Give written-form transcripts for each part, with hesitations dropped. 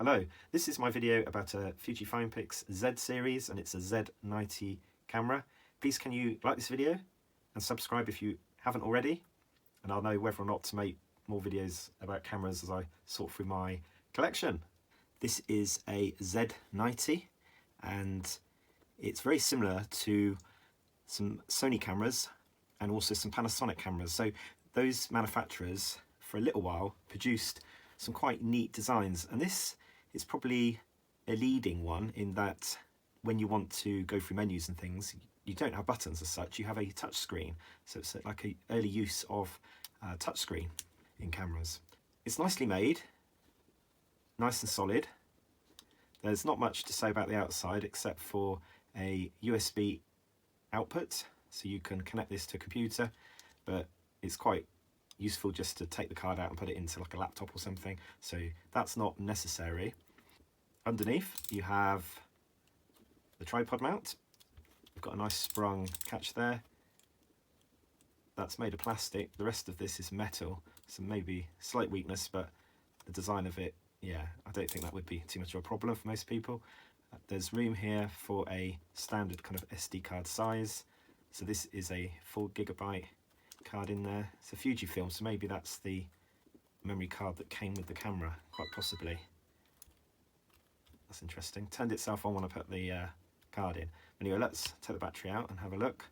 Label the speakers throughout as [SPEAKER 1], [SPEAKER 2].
[SPEAKER 1] Hello, this is my video about a Fuji Z series and it's a Z90 camera. Please can you like this video and subscribe if you haven't already, and I'll know whether or not to make more videos about cameras as I sort through my collection. This is a Z90 and it's very similar to some Sony cameras and also some Panasonic cameras. So those manufacturers for a little while produced some quite neat designs, and this is probably a leading one in that when you want to go through menus and things, you don't have buttons as such, you have a touch screen. So it's like an early use of touch screen in cameras. It's nicely made, nice and solid. There's not much to say about the outside except for a USB output, so you can connect this to a computer, but it's quite useful just to take the card out and put it into like a laptop or something, so that's not necessary. Underneath you have the tripod mount. You've got a nice sprung catch there. That's made of plastic. The rest of this is metal, so maybe slight weakness, but the design of it, yeah, I don't think that would be too much of a problem for most people. There's room here for a standard kind of SD card size, so this is a 4GB card in there. It's a Fujifilm, so maybe that's the memory card that came with the camera, quite possibly. That's interesting. Turned itself on when I put the card in. Anyway, let's take the battery out and have a look.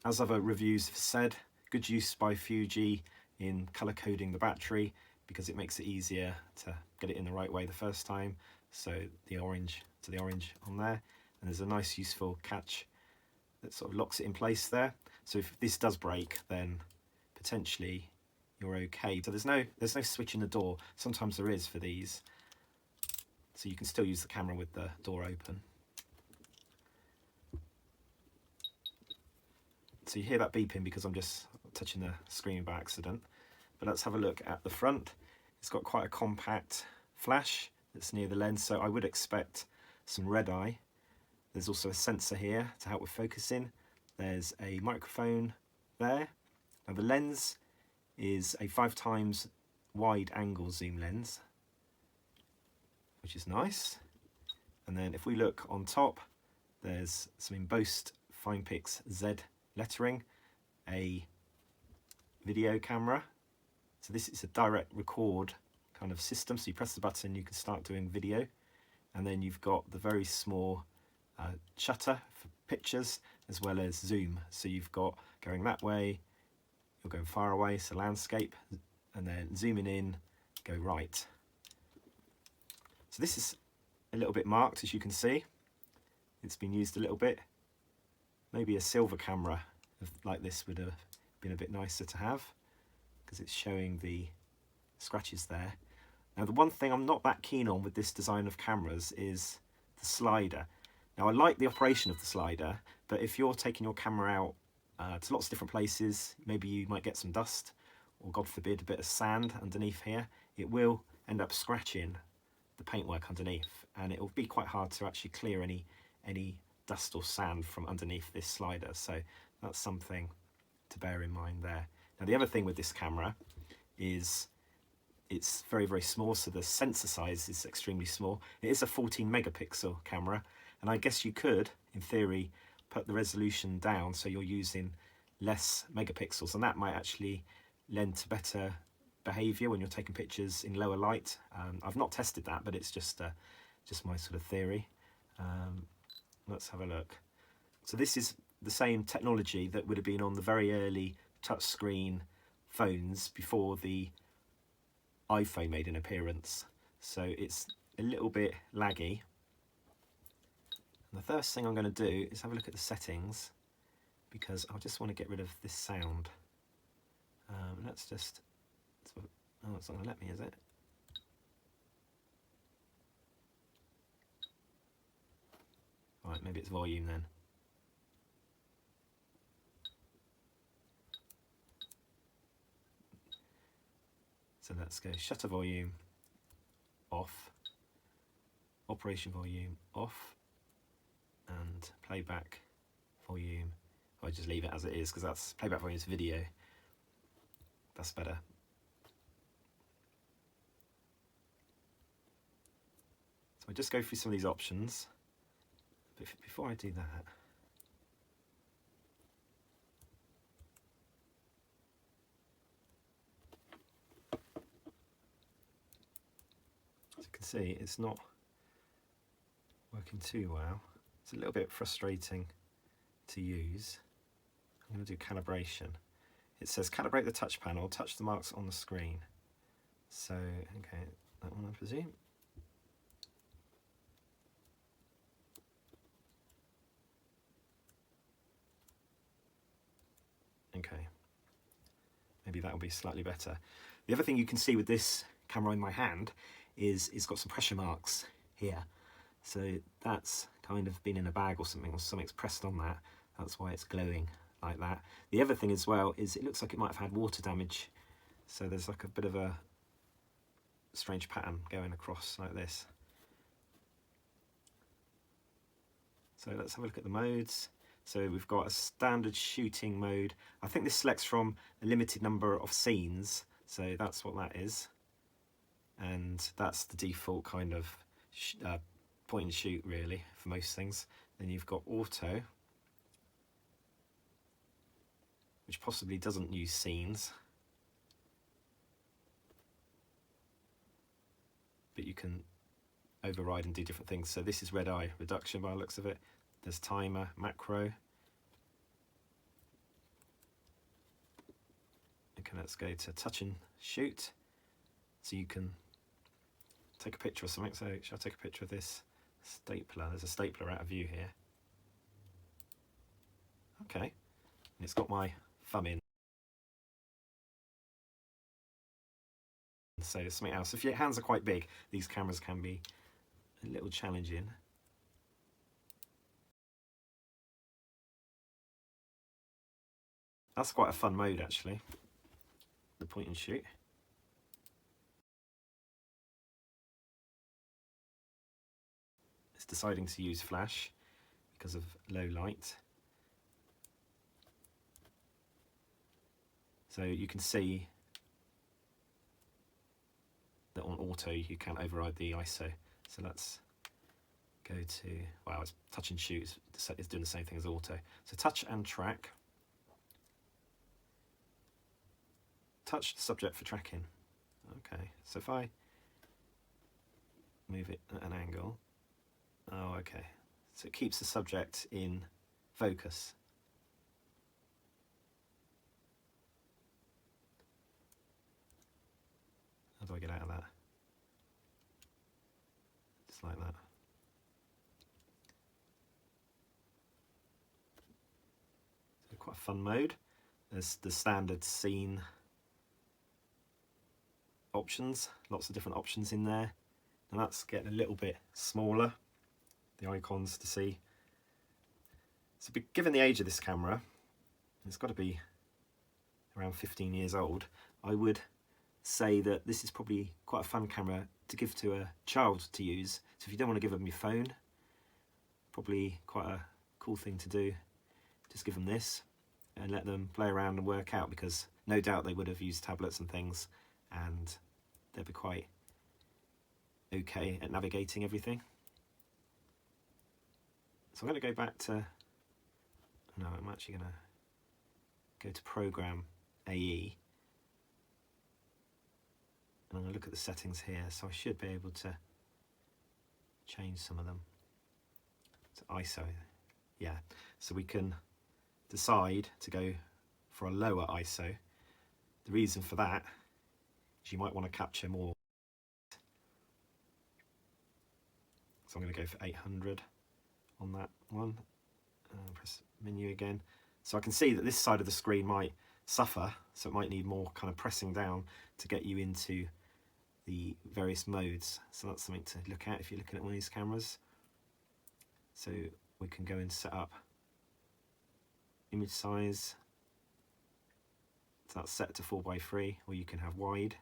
[SPEAKER 1] As other reviews have said, good use by Fuji in colour coding the battery because it makes it easier to get it in the right way the first time. So the orange to the orange on there, and there's a nice useful catch that sort of locks it in place there. So if this does break, then potentially you're okay. So there's no switch in the door. Sometimes there is for these, so you can still use the camera with the door open. So you hear that beeping because I'm just touching the screen by accident. But let's have a look at the front. It's got quite a compact flash that's near the lens, so I would expect some red eye. There's also a sensor here to help with focusing. There's a microphone there. Now the lens is a 5x wide angle zoom lens, which is nice. And then if we look on top, there's some embossed Finepix Z lettering, a video camera. So this is a direct record kind of system. So you press the button, you can start doing video. And then you've got the very small shutter for pictures as well as zoom. So you've got going that way, you're going far away, so landscape, and then zooming in, go right. So this is a little bit marked, as you can see. It's been used a little bit. Maybe a silver camera like this would have been a bit nicer to have because it's showing the scratches there. Now the one thing I'm not that keen on with this design of cameras is the slider. Now I like the operation of the slider, but if you're taking your camera out to lots of different places, maybe you might get some dust or God forbid a bit of sand underneath here, it will end up scratching the paintwork underneath, and it will be quite hard to actually clear any dust or sand from underneath this slider. So that's something to bear in mind there. Now the other thing with this camera is it's very, very small, so the sensor size is extremely small. It is a 14 megapixel camera, and I guess you could, in theory, put the resolution down so you're using less megapixels, and that might actually lend to better behaviour when you're taking pictures in lower light. I've not tested that, but it's just my sort of theory. Let's have a look. So this is the same technology that would have been on the very early touchscreen phones before the iPhone made an appearance. So it's a little bit laggy. And the first thing I'm going to do is have a look at the settings because I just want to get rid of this sound. Let's just... Oh, it's not going to let me, is it? Right, maybe it's volume then. So let's go shutter volume off, operation volume off, and playback volume. I'll just leave it as it is because that's playback volume is video. That's better. So I just go through some of these options. But before I do that, as you can see, it's not working too well. It's a little bit frustrating to use. I'm going to do calibration. It says calibrate the touch panel, touch the marks on the screen. So, okay, that one I presume. Okay, maybe that'll be slightly better. The other thing you can see with this camera in my hand is it's got some pressure marks here. So that's kind of been in a bag or something's pressed on that. That's why it's glowing like that. The other thing as well is it looks like it might have had water damage. So there's like a bit of a strange pattern going across like this. So let's have a look at the modes. So we've got a standard shooting mode. I think this selects from a limited number of scenes. So that's what that is. And that's the default kind of point and shoot really for most things. Then you've got auto, which possibly doesn't use scenes. But you can override and do different things. So this is red eye reduction by the looks of it. There's timer, macro. Okay, let's go to touch and shoot. So you can take a picture of something. So shall I take a picture of this stapler? There's a stapler out of view here. Okay, and it's got my thumb in. So something else. If your hands are quite big, these cameras can be a little challenging. That's quite a fun mode actually, the point and shoot. It's deciding to use flash because of low light. So you can see that on auto you can override the ISO. So let's go to, wow, it's touch and shoot, it's doing the same thing as auto. So touch and track. Touch the subject for tracking. Okay, so if I move it at an angle, oh okay, so it keeps the subject in focus. How do I get out of that? Just like that. So quite a fun mode. There's the standard scene options, lots of different options in there, and that's getting a little bit smaller, the icons to see. So given the age of this camera, it's got to be around 15 years old, I would say that this is probably quite a fun camera to give to a child to use. So if you don't want to give them your phone, probably quite a cool thing to do, just give them this and let them play around and work out, because no doubt they would have used tablets and things and they'd be quite okay at navigating everything. So I'm going to go back to, no, I'm actually going to go to Program AE, and I'm going to look at the settings here, so I should be able to change some of them. So ISO, yeah, so we can decide to go for a lower ISO. The reason for that is you might want to capture more. So I'm going to go for 800 on that one. Press menu again. So I can see that this side of the screen might suffer, so it might need more kind of pressing down to get you into the various modes. So that's something to look at if you're looking at one of these cameras. So we can go and set up image size. So that's set to 4:3, or you can have wide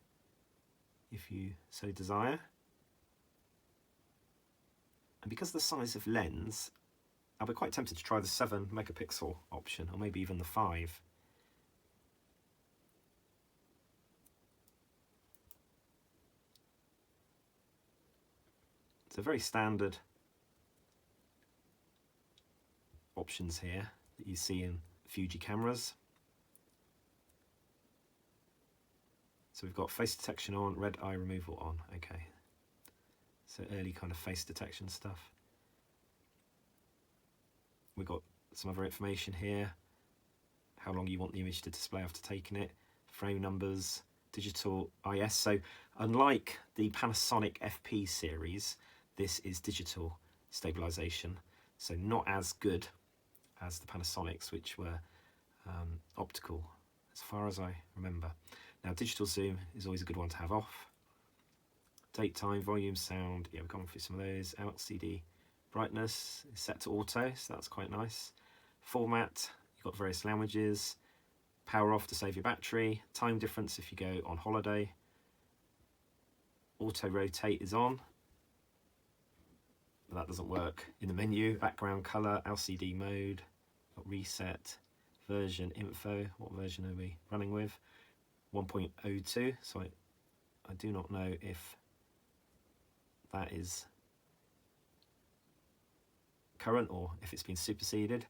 [SPEAKER 1] if you so desire. And because of the size of lens, I'll be quite tempted to try the 7 megapixel option, or maybe even the 5. So very standard options here that you see in Fuji cameras. So we've got face detection on, red eye removal on. Okay, so early kind of face detection stuff. We've got some other information here, how long you want the image to display after taking it, frame numbers, digital IS. So unlike the Panasonic FP series, this is digital stabilization, so not as good as the Panasonics, which were optical as far as I remember. Now digital zoom is always a good one to have off. Date, time, volume, sound, yeah, we've gone through some of those. LCD brightness is set to auto, so that's quite nice. Format, you've got various languages. Power off to save your battery. Time difference if you go on holiday. Auto rotate is on, but that doesn't work in the menu. Background color, LCD mode, got reset, version info. What version are we running with? 1.02. So I do not know if that is current or if it's been superseded.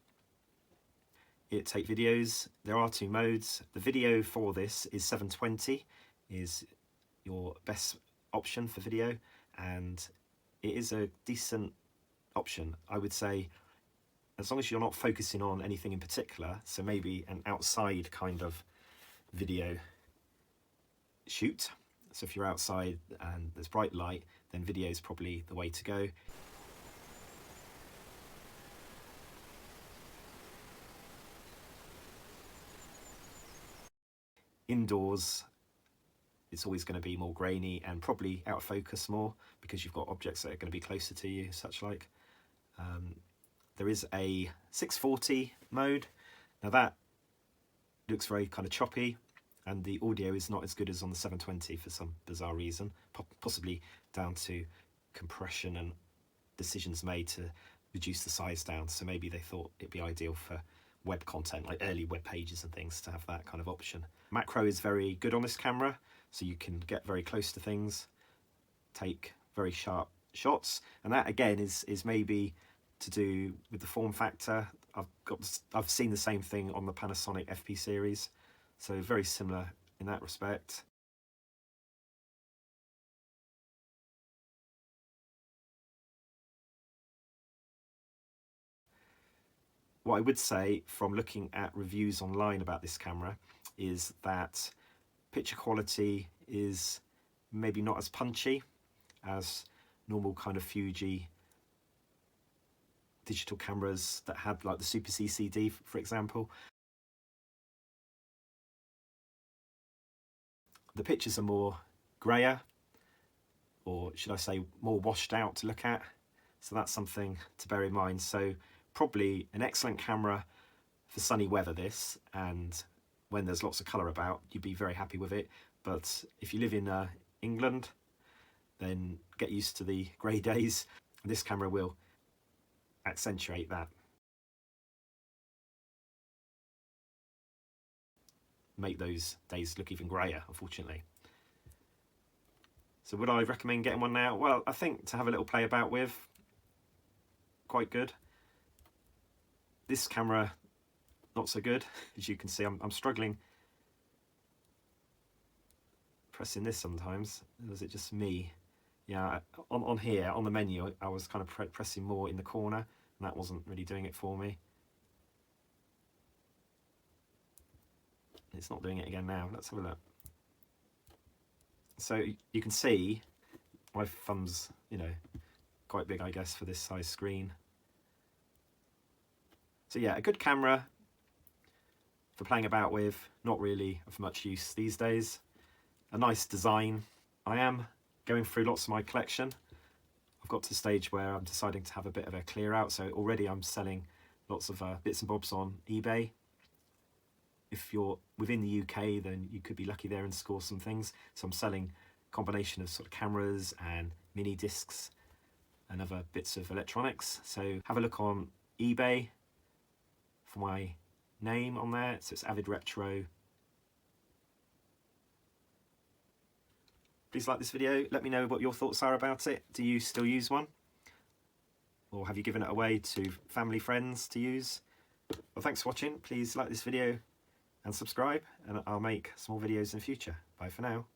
[SPEAKER 1] Take videos. There are two modes. The video for this is 720, is your best option for video, and it is a decent option, I would say, as long as you're not focusing on anything in particular. So maybe an outside kind of video shoot. So if you're outside and there's bright light, then video is probably the way to go. Indoors, it's always going to be more grainy and probably out of focus more because you've got objects that are going to be closer to you, such like. There is a 640 mode. Now that looks very kind of choppy, and the audio is not as good as on the 720 for some bizarre reason, possibly down to compression and decisions made to reduce the size down. So maybe they thought it'd be ideal for web content, like early web pages and things, to have that kind of option. Macro is very good on this camera, so you can get very close to things, take very sharp shots, and that again is maybe to do with the form factor. I've seen the same thing on the Panasonic FP series, so very similar in that respect. What I would say from looking at reviews online about this camera is that picture quality is maybe not as punchy as normal kind of Fuji digital cameras that had like the Super CCD, for example. The pictures are more grayer, or should I say more washed out to look at, so that's something to bear in mind. So probably an excellent camera for sunny weather, this, and when there's lots of colour about, you'd be very happy with it. But if you live in England, then get used to the grey days. This camera will accentuate that. Make those days look even greyer, unfortunately. So would I recommend getting one now? Well, I think to have a little play about with, quite good. This camera, not so good. As you can see, I'm struggling pressing this sometimes. Was it just me? Yeah, on here, on the menu, I was kind of pressing more in the corner, and that wasn't really doing it for me. It's not doing it again now. Let's have a look. So you can see my thumb's, you know, quite big, I guess, for this size screen. So yeah, a good camera for playing about with, not really of much use these days. A nice design. I am going through lots of my collection. I've got to the stage where I'm deciding to have a bit of a clear out, so already I'm selling lots of bits and bobs on eBay. If you're within the UK, then you could be lucky there and score some things. So I'm selling a combination of sort of cameras and mini discs and other bits of electronics. So have a look on eBay for my name on there. So it's Avid Retro. Please like this video. Let me know what your thoughts are about it. Do you still use one? Or have you given it away to family, friends to use? Well, thanks for watching. Please like this video and subscribe, and I'll make some more videos in the future. Bye for now.